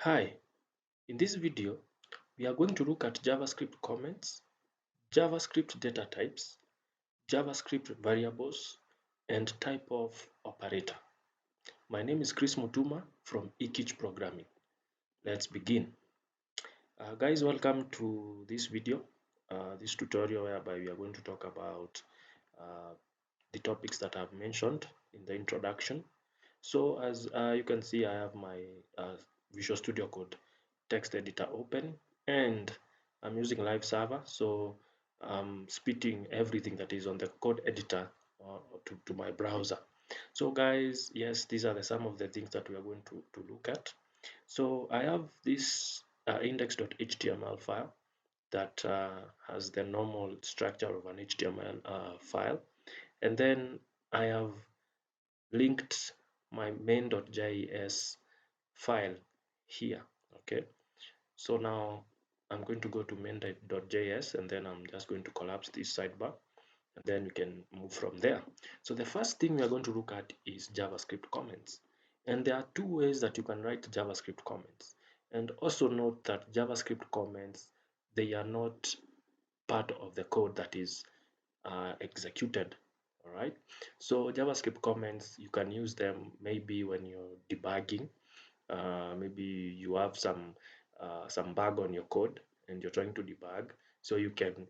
Hi, in this video, we are going to look at JavaScript comments, JavaScript data types, JavaScript variables, and typeof operator. My name is Chris Mutuma from Ikich Programming. Let's begin. Guys, welcome to this video, this tutorial whereby we are going to talk about uh, the topics that I've mentioned in the introduction. So as you can see, I have my Visual Studio Code text editor open, and I'm using live server, so I'm spitting everything that is on the code editor to my browser. So guys, yes, these are some of the things that we are going to look at. So I have this index.html file that has the normal structure of an HTML file, and then I have linked my main.js file here. Okay, so now I'm going to go to main.js, and then I'm just going to collapse this sidebar, and then you can move from there. So the first thing we are going to look at is JavaScript comments, and there are two ways that you can write JavaScript comments. And also note that JavaScript comments, they are not part of the code that is executed. All right, so JavaScript comments, you can use them maybe when you're debugging. Maybe you have some bug on your code and you're trying to debug, so you can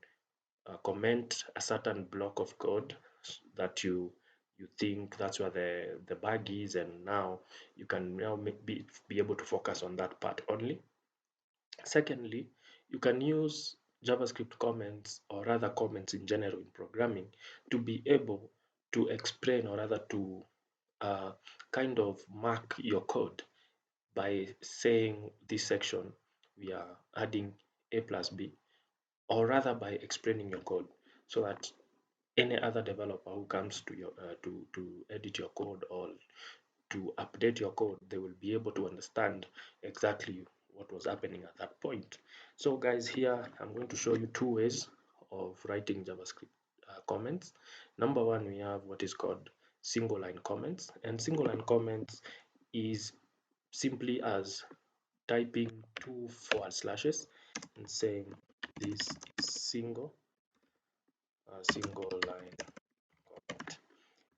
comment a certain block of code that you think that's where the bug is, and now you can now be able to focus on that part only. Secondly, you can use JavaScript comments, or rather comments in general in programming, to be able to explain, or rather to uh, kind of mark your code by saying this section we are adding a plus b, or rather by explaining your code, so that any other developer who comes to your to edit your code or to update your code, they will be able to understand exactly what was happening at that point. So guys, here I'm going to show you two ways of writing JavaScript comments. Number one, we have what is called single line comments, and single line comments is simply as typing two forward slashes and saying this single line comment.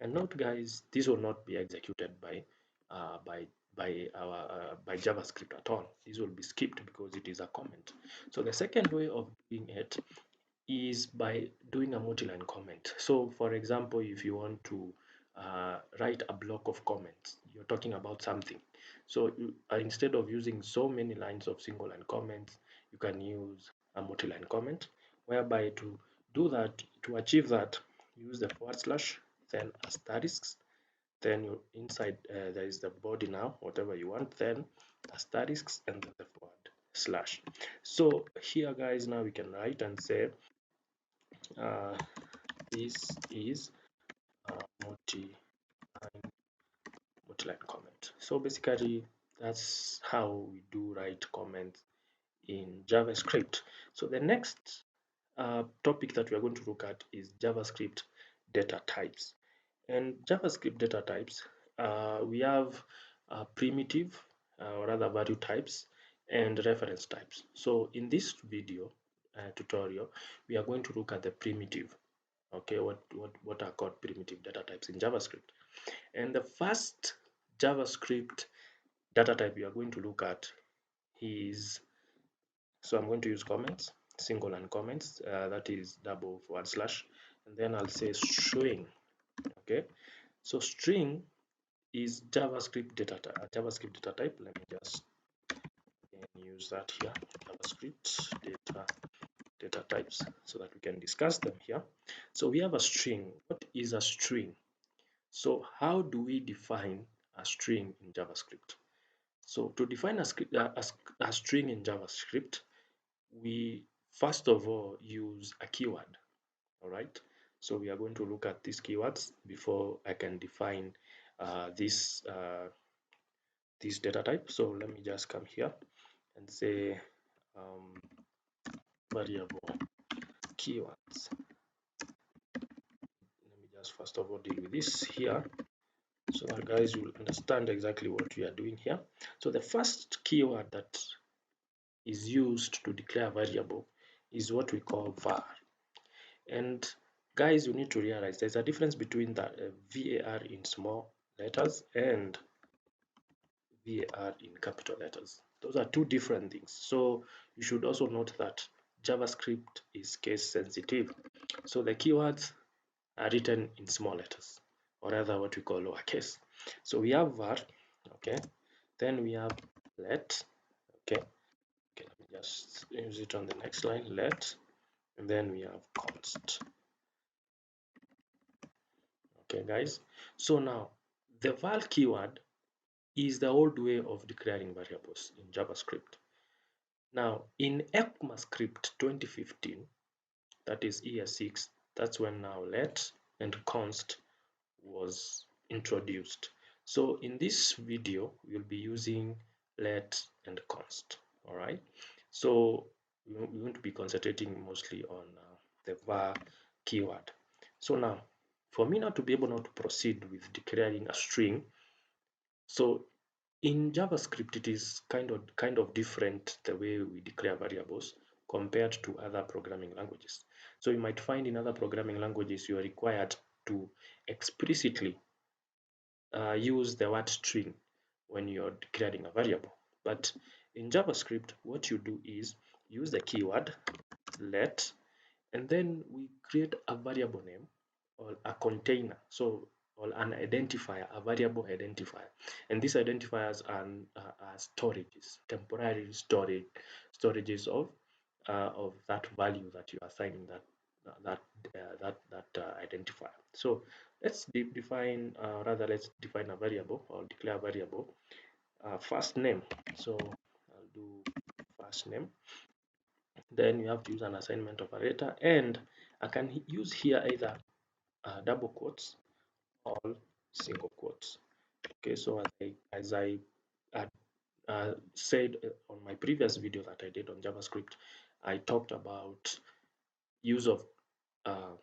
And note guys, this will not be executed uh, by by JavaScript at all. This will be skipped because it is a comment. So the second way of doing it is by doing a multi-line comment. So for example, if you want to write a block of comments, you're talking about something. So instead of using so many lines of single line comments, you can use a multi-line comment, whereby to do that, to achieve that, use the forward slash, then asterisks, then you inside there is the body, now whatever you want, then asterisks, and then the forward slash. So here guys, now we can write and say uh, this is a multi-line comment. So basically, that's how we do write comments in JavaScript. So the next topic that we are going to look at is JavaScript data types. And JavaScript data types, we have primitive, or rather value types, and reference types. So in this video tutorial, we are going to look at the primitive. Okay, what are called primitive data types in JavaScript. And the first JavaScript data type we are going to look at is, so I'm going to use comments, single and comments, that is double forward slash, and then I'll say string. Okay, so string is JavaScript data type. Let me just use that here, JavaScript data types, so that we can discuss them here. So we have a string. What is a string? So how do we define a string in JavaScript? So to define a string in JavaScript, we first of all use a keyword. All right. So we are going to look at these keywords before I can define this data type. So let me just come here and say um, variable keywords. Let me just first of all deal with this here. so that guys will understand exactly what we are doing here. So the first keyword that is used to declare a variable is what we call var. And guys, you need to realize there's a difference between the var in small letters and var in capital letters. Those are two different things. So you should also note that JavaScript is case sensitive. So the keywords are written in small letters, or rather what we call lowercase. So we have var, okay, then we have let, okay, let me just use it on the next line, let, and then we have const. Okay guys, so now the var keyword is the old way of declaring variables in JavaScript. Now in ECMAScript 2015, that is year 6, that's when now let and const was introduced. So in this video we'll be using let and const. All right, so we're going to be concentrating mostly on the var keyword. So now for me now to be able now to proceed with declaring a string, so in JavaScript it is kind of different the way we declare variables compared to other programming languages. So you might find in other programming languages you are required to explicitly use the word string when you're declaring a variable. But in JavaScript, what you do is use the keyword let, and then we create a variable name or a container, so or an identifier, a variable identifier, and these identifiers are storages, temporary storages of that value that you are assigning that identifier. So let's define, rather let's define a variable or declare a variable, first name. So I'll do first name. Then you have to use an assignment operator, and I can use here either double quotes or single quotes. Okay, so as I had said on my previous video that I did on JavaScript, I talked about use of uh,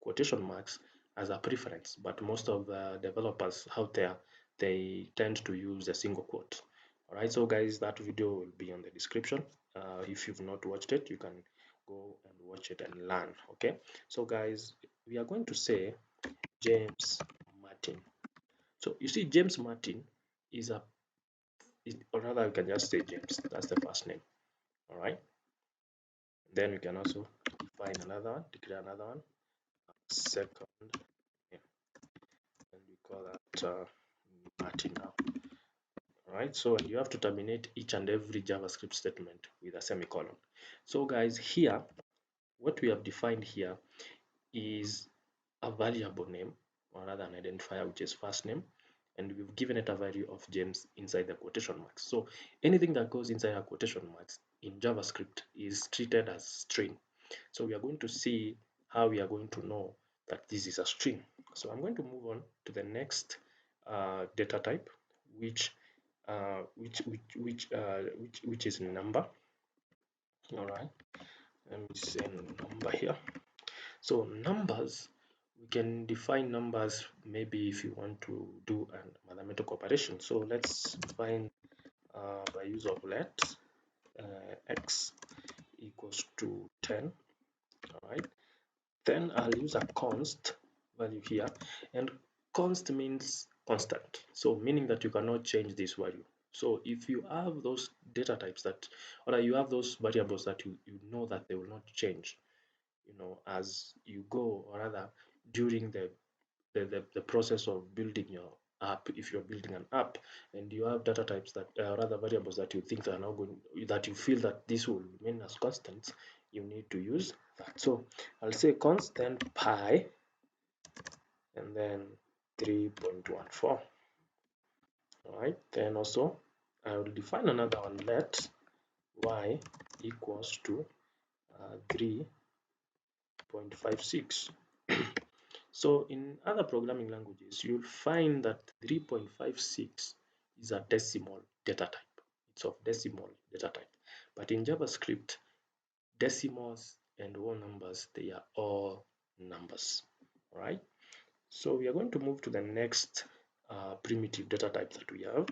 quotation marks as a preference, but most of the developers out there, they tend to use a single quote. All right, so guys, that video will be on the description. If you've not watched it, you can go and watch it and learn. Okay, so guys, we are going to say James Martin. So you see, James Martin is or rather you can just say James, that's the first name. All right, then we can also define another one, declare another one, second name, and we call that Martin now. All right, so you have to terminate each and every JavaScript statement with a semicolon. So guys, here what we have defined here is a variable name, or rather an identifier, which is first name, and we've given it a value of James inside the quotation marks. So anything that goes inside a quotation marks in JavaScript is treated as string. So we are going to see how we are going to know that this is a string. So I'm going to move on to the next data type, which is number. All right, let me say number here. So numbers, we can define numbers maybe if you want to do a mathematical operation. So let's define by use of let x equals to 10. All right, then I'll use a const value here, and const means constant, so meaning that you cannot change this value. So if you have those data types that, or you have those variables that you know that they will not change, as you go, or rather during the process of building your app. If you're building an app and you have data types that rather variables that you think are not going, that you feel that this will remain as constants, you need to use that. So I'll say constant pi and then 3.14. All right, then also I will define another one, let y equals to 3.56. So in other programming languages, you'll find that 3.56 is a decimal data type. It's of decimal data type. But in JavaScript, decimals and whole numbers, they are all numbers. All right. So we are going to move to the next primitive data type that we have,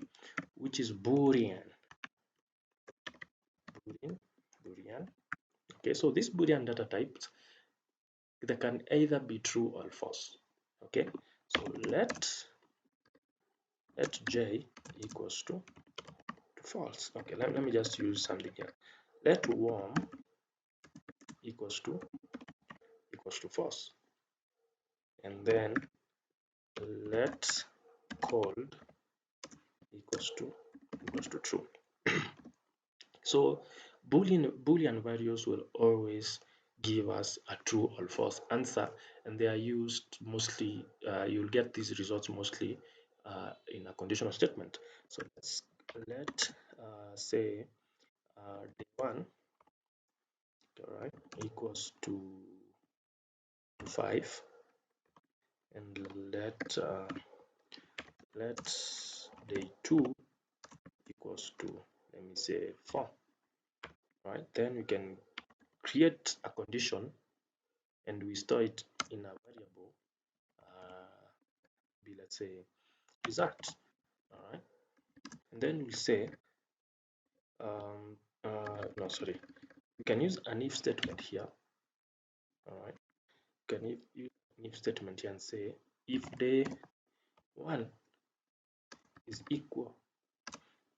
which is Boolean. Boolean. Okay, so this Boolean data types, they can either be true or false. Okay, so let j equals to false. Okay, let me just use something here. Let warm equals to false, and then let cold equals to true. So Boolean values will always give us a true or false answer, and they are used mostly, you'll get these results mostly in a conditional statement. So let say day1, all right, equals to 5, and let day2 equals to, let me say, 4. Right, then we can create a condition and we store it in a variable, be, let's say, result. All right, and then we'll say no, sorry, we can use an if statement here. All right, we can use an if statement here and say if day1 is equal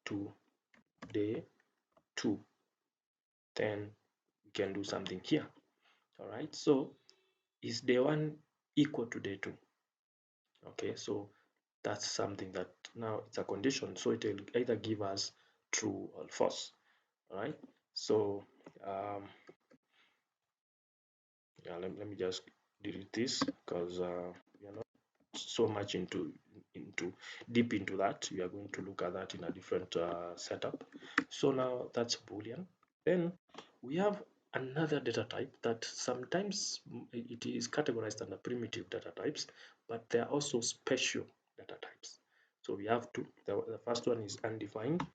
to day2, then we can do something here. All right, so is day1 equal to day2? Okay, so that's something that now it's a condition, so it will either give us true or false. All right, so yeah, let me just delete this because we are not so much into deep into that. We are going to look at that in a different setup. So now that's Boolean. Then we have another data type that sometimes it is categorized under primitive data types, but there are also special data types. So we have two. The first one is undefined.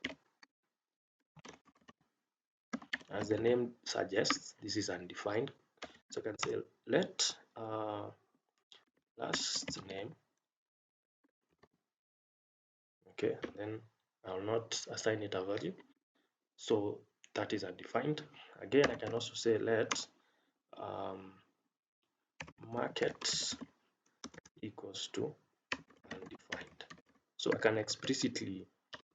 As the name suggests, this is undefined. So I can say let last name, okay, then I will not assign it a value, so that is undefined. Again, I can also say let market equals to undefined. So I can explicitly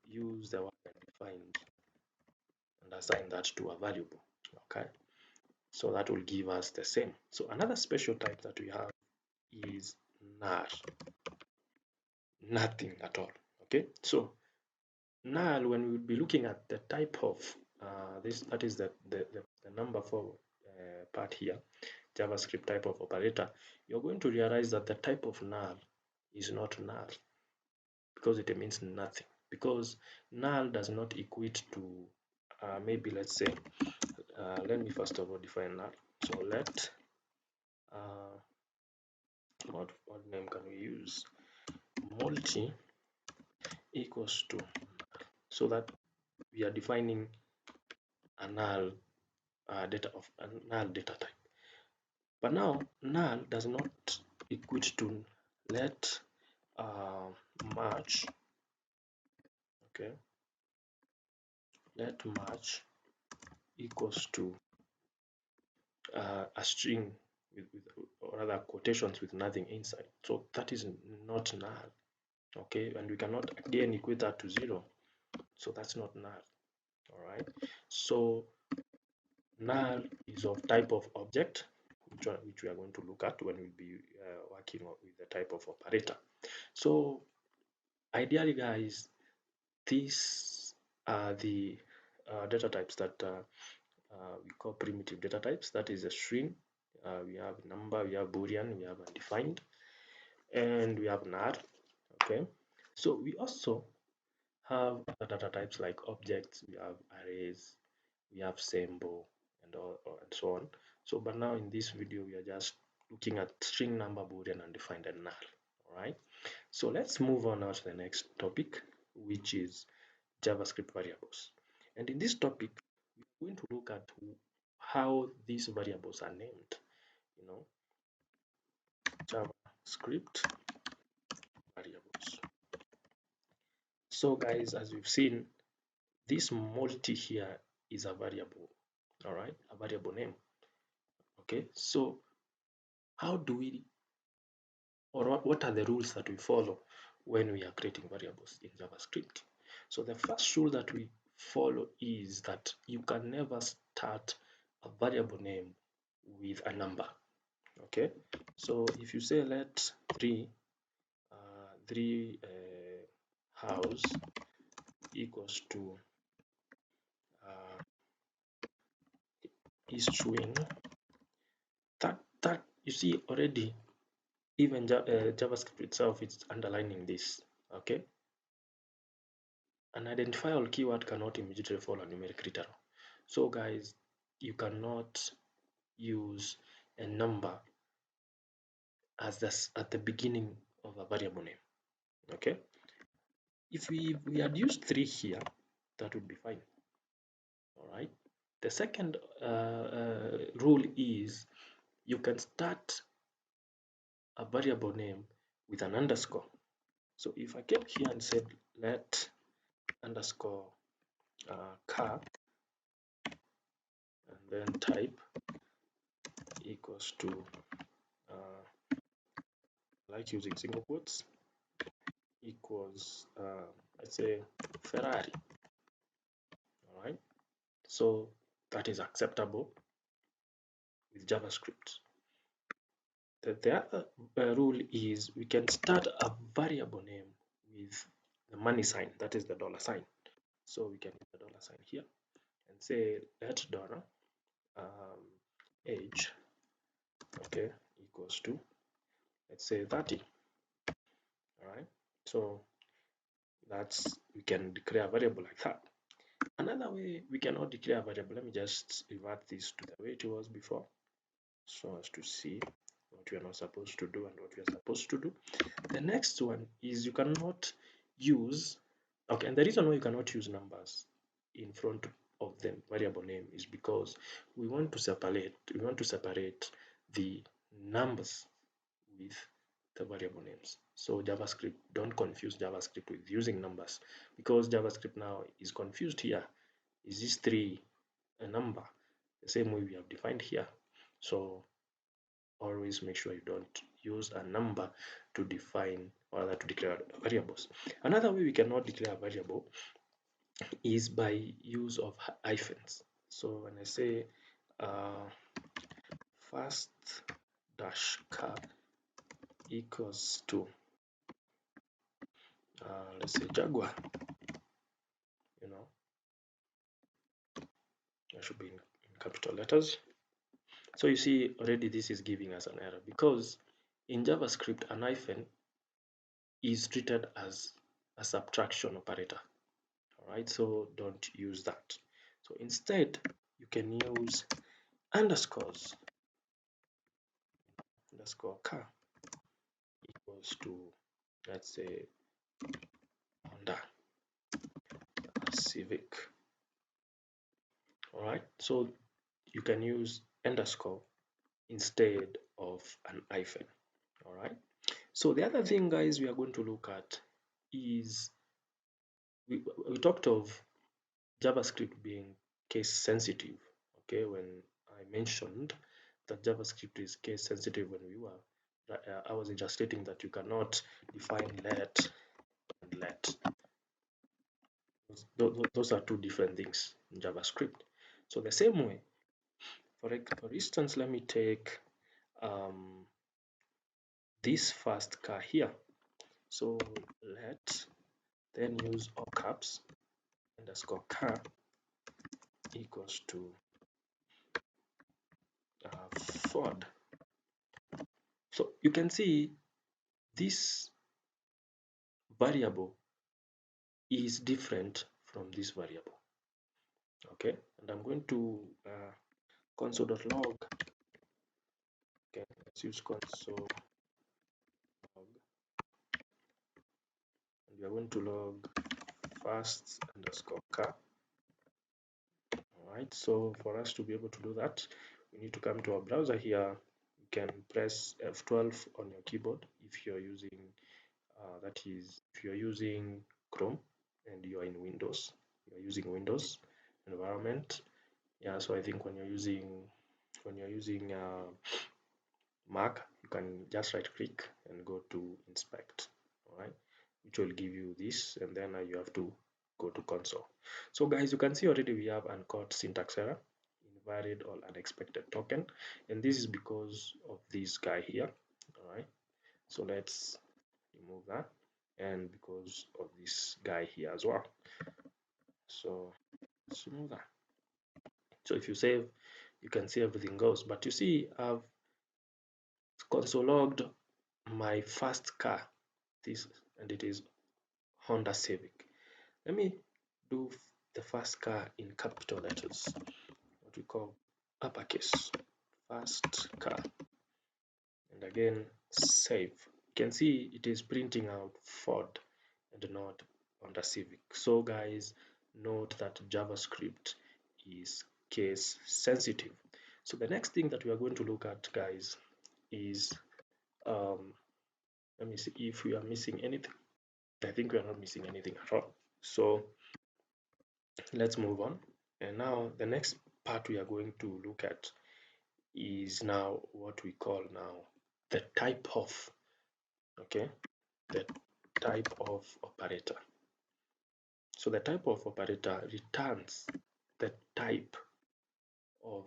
use the word undefined and assign that to a variable. Okay, so that will give us the same. So another special type that we have is null, nothing at all. Okay, so null, when we will be looking at the type of that is the number 4 part here, JavaScript type of operator, you're going to realize that the type of null is not null because it means nothing, because null does not equate to maybe let's say let me first of all define null. So let what name can we use? Multi equals to, so that we are defining a null null data type. But now null does not equate to let match, okay, let match equals to a string with or rather quotations with nothing inside. So that is not null, okay, and we cannot again equate that to 0, so that's not null. All right, so null is of type of object, which we are going to look at when we'll be working with the type of operator. So ideally, guys, these are the data types that we call primitive data types. That is a string. We have number, we have Boolean, we have undefined, and we have null. Okay, so we also have other data types like objects. We have arrays, we have symbol, and so on. So, but now in this video, we are just looking at string, number, Boolean, undefined, and null. All right. So let's move on now to the next topic, which is JavaScript variables. And in this topic, we're going to look at how these variables are named. You know, JavaScript variables. So guys, as you've seen, this multi here is a variable, all right, a variable name. Okay, so how do we, or what are the rules that we follow when we are creating variables in JavaScript? So the first rule that we follow is that you can never start a variable name with a number. Okay, so if you say let three house equals to uh, string, that you see already, even JavaScript itself is underlining this. Okay, an identifiable keyword cannot immediately follow a numeric return. So guys, you cannot use a number as this at the beginning of a variable name. Okay, if we had used 3 here, that would be fine. All right, the second rule is you can start a variable name with an underscore. So if I came here and said let underscore car and then type equals to like using single quotes equals let's say Ferrari. All right, so that is acceptable with JavaScript. The other rule is we can start a variable name with the money sign, that is the dollar sign. So we can use the dollar sign here and say let dollar age, okay, equals to, let's say 30. All right, so that's, we can declare a variable like that. Another way we cannot declare a variable, let me just revert this to the way it was before so as to see what we are not supposed to do and what we are supposed to do. The next one is you cannot use, okay, and the reason why you cannot use numbers in front of the variable name is because we want to separate the numbers with the variable names. So JavaScript, don't confuse JavaScript with using numbers, because JavaScript now is confused here. Is this 3 a number the same way we have defined here? So always make sure you don't use a number to define or rather to declare variables. Another way we cannot declare a variable is by use of hyphens. So when I say fast dash car equals to let's say Jaguar, you know, that should be in capital letters. So you see already this is giving us an error, because in JavaScript an hyphen is treated as a subtraction operator. All right, so don't use that. So instead you can use underscores, underscore car equals to, let's say, Honda Civic. All right, so you can use underscore instead of an hyphen. All right, so the other thing, guys, we are going to look at is we talked of JavaScript being case sensitive. Okay, when I mentioned that JavaScript is case sensitive, when we were I was just stating that you cannot define let and let. Those are two different things in JavaScript. So the same way, for instance, let me take this first car here. So let, then use all caps, underscore car equals to Ford. So you can see this variable is different from this variable. Okay, and I'm going to console.log. Okay, let's use console log, and we are going to log fast underscore car. All right, so for us to be able to do that, we need to come to our browser here. You can press F12 on your keyboard if you're using that is if you're using Chrome. and you're in Windows, you're using Windows environment. Yeah, so I think when you're using Mac, you can just right click and go to inspect, all right, which will give you this, and then you have to go to console. So guys, you can see already we have uncaught syntax error, invalid or unexpected token, and this is because of this guy here, all right. So let's remove that, and because of this guy here as well. So let's remove that. So if you save, you can see everything goes, but you see I've console logged my first car, this, and it is Honda Civic. Let me do the first car in capital letters, what we call uppercase, first car, and again save. You can see it is printing out Ford and not Honda Civic. So guys, note that JavaScript is case sensitive. So the next thing that we are going to look at, guys, is let me see if we are missing anything. I think we are not missing anything at all. So let's move on. And now the next part we are going to look at is now what we call now the type of, okay, the type of operator. So the type of operator returns the type of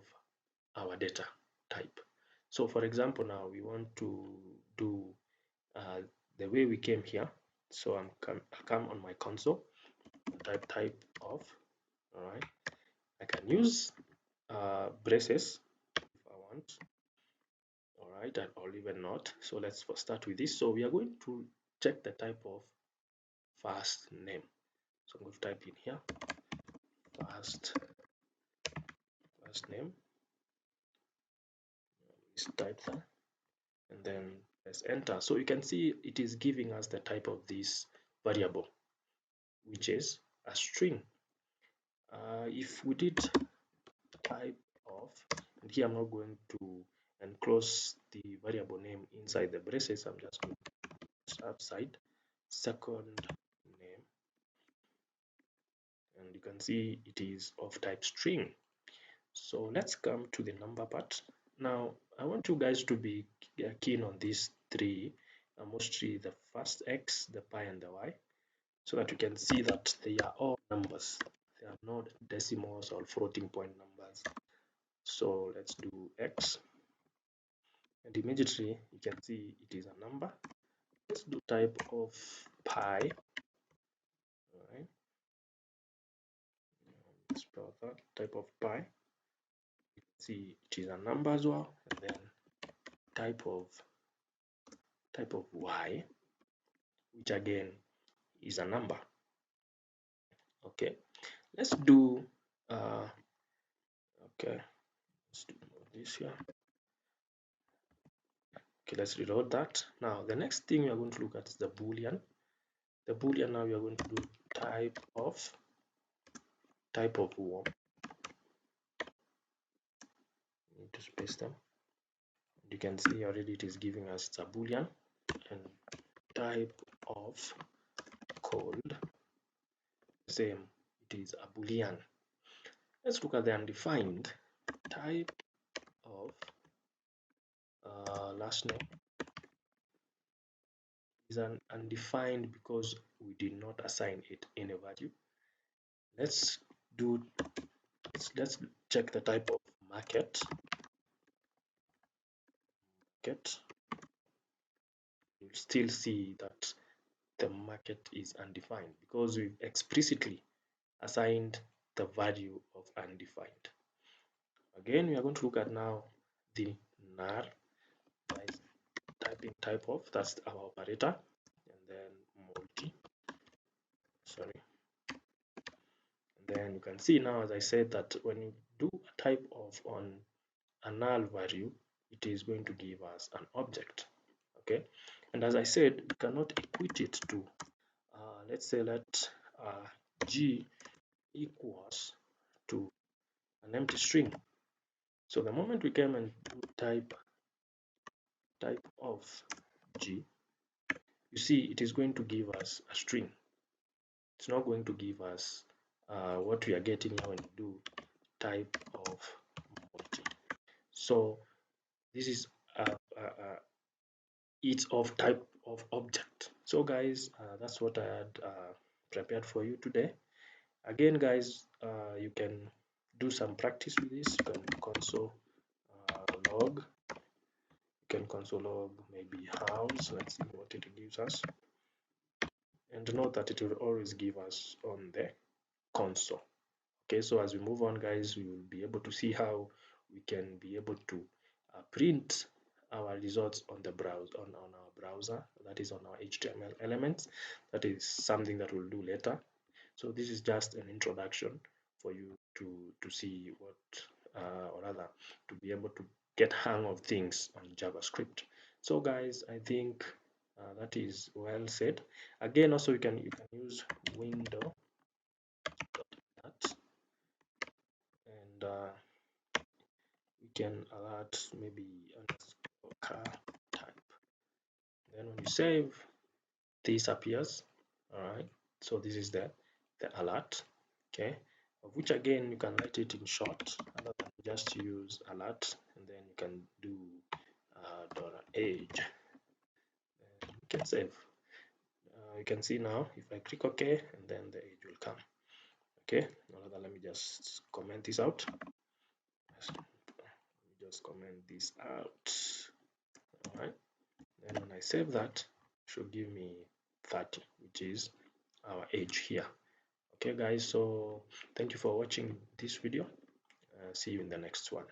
our data type. So for example, now we want to do the way we came here. So I'll come on my console, type of, all right. I can use braces if I want, all right, or even not. So let's first start with this. So we are going to check the type of first name. So I'm going to type in here first name. Let's type that and then press enter. So you can see it is giving us the type of this variable, which is a string. If we did type of, and here I'm not going to enclose the variable name inside the braces, I'm just going to outside second name, and you can see it is of type string. So let's come to the number part. Now I want you guys to be keen on these three, mostly the first x, the pi, and the y, so that you can see that they are all numbers. They are not decimals or floating point numbers. So let's do x, and immediately you can see it is a number. Let's do type of pi, all right. Spell that type of pi. You can see it is a number as well, and then type of y, which again is a number. Okay, let's do okay, let's do this here. Okay, let's reload that. Now the next thing we are going to look at is the Boolean. The Boolean, now we are going to do type of worm. Need to space them. You can see already it is giving us a Boolean, and type of cold, same, it is a Boolean. Let's look at the undefined. Type of last name is an undefined because we did not assign it any value. Let's check the type of market. You'll still see that the market is undefined because we've explicitly assigned the value of undefined. Again, we are going to look at now the nar, guys. Typing type of, that's our operator, and then multi, sorry. And then you can see now, as I said, that when you do a type of on a null value, it is going to give us an object. Okay, and as I said, we cannot equate it to let's say let g equals to an empty string. So the moment we came and do type of g, you see it is going to give us a string. it's not going to give us what we are getting here when we do type of multi. So this is each of type of object. So guys, that's what I had prepared for you today. Again guys, you can do some practice with this. You can console log, maybe house. Let's see what it gives us, and note that it will always give us on the console. Okay, so as we move on guys, we will be able to see how we can be able to print our results on the on our browser, that is on our HTML elements. That is something that we'll do later. So this is just an introduction for you to see what or rather to be able to get hang of things on JavaScript. So guys, I think that is well said. Again, also you can use window that, and we can alert maybe underscore car type. Then when you save, this appears. All right, so this is the alert. Okay, of which again you can write it in short, other than just use alert, and then you can do $age, and you can save. You can see now if I click OK, and then the age will come. Okay, now let me just comment this out. Let me just comment this out. All right, then when I save that, it should give me 30, which is our age here. Okay guys, so thank you for watching this video. See you in the next one.